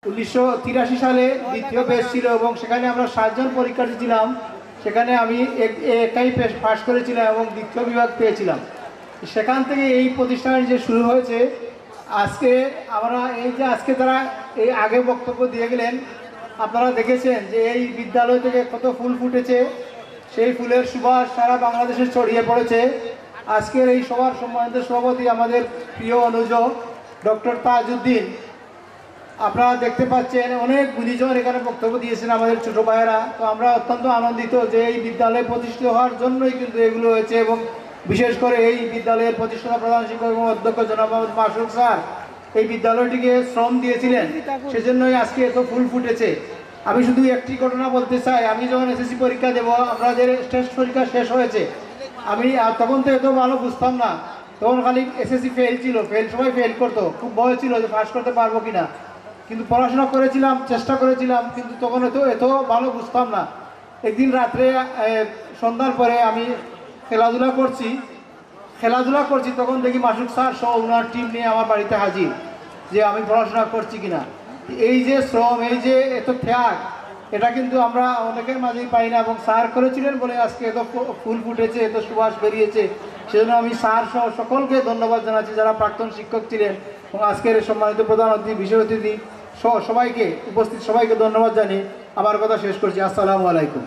1983 সালে দ্বিতীয় ব্যাচ ছিল এবং সেখানে আমরা 7 জন পরীক্ষার্থী ছিলাম। সেখানে আমি একাই পাশ করেছিলাম এবং দ্বিতীয় বিভাগ পেয়েছিলাম। সেখান থেকে এই প্রতিষ্ঠান যে শুরু হয়েছে, আজকে আমরা এই যে আজকে তারা এই আগে বক্তব্য দিয়ে গেলেন, আপনারা দেখেছেন যে এই বিদ্যালয় থেকে কত ফুল ফুটেছে, সেই ফুলের সুবাস সারা বাংলাদেশে ছড়িয়ে পড়েছে। আজকের এই সভার সম্মানিত সভাপতি আমাদের প্রিয় অনুজ ডক্টর তাজউদ্দিন, আপনারা দেখতে পাচ্ছেন অনেক গুণীজন এখানে বক্তব্য দিয়েছেন আমাদের ছোটো ভাইয়েরা। তো আমরা অত্যন্ত আনন্দিত যে এই বিদ্যালয় প্রতিষ্ঠিত হওয়ার জন্যই কিন্তু এগুলো হয়েছে এবং বিশেষ করে এই বিদ্যালয়ের প্রতিষ্ঠাতা প্রধান শিক্ষক এবং অধ্যক্ষ জনাব মোহাম্মদ মাসুদ স্যার এই বিদ্যালয়টিকে শ্রম দিয়েছিলেন, সেজন্যই আজকে এত ফুল ফুটেছে। আমি শুধু একটি ঘটনা বলতে চাই, আমি যখন এসএসসি পরীক্ষা দেবো, আমাদের টেস্ট পরীক্ষা শেষ হয়েছে, আমি তখন তো এত ভালো বুঝতাম না, তখন খালি এসএসসি ফেল ছিল, সবাই ফেল করতো, খুব ভয় ছিল যে পাস করতে পারবো কিনা। কিন্তু পড়াশোনা করেছিলাম, চেষ্টা করেছিলাম, কিন্তু তখন এত ভালো বুঝতাম না। একদিন রাত্রে সন্ধ্যার পরে আমি খেলাধুলা করছি, তখন দেখি মাসুদ স্যার সহ ওনার টিম নিয়ে আমার বাড়িতে হাজির, যে আমি পড়াশোনা করছি কিনা। এই যে শ্রম, এই যে এত ত্যাগ, এটা কিন্তু আমরা অনেকের মাঝেই পাই না, এবং স্যার করেছিলেন বলে আজকে এত ফুল ফুটেছে, এত সুবাস বেরিয়েছে। সেজন্য আমি স্যার সহ সকলকে ধন্যবাদ জানাচ্ছি যারা প্রাক্তন শিক্ষক ছিলেন, এবং আজকের সম্মানিত প্রধান অতিথি, বিশেষ অতিথি সহ সবাইকে, উপস্থিত সবাইকে ধন্যবাদ জানিয়ে আমার কথা শেষ করছি। আসসালামু আলাইকুম।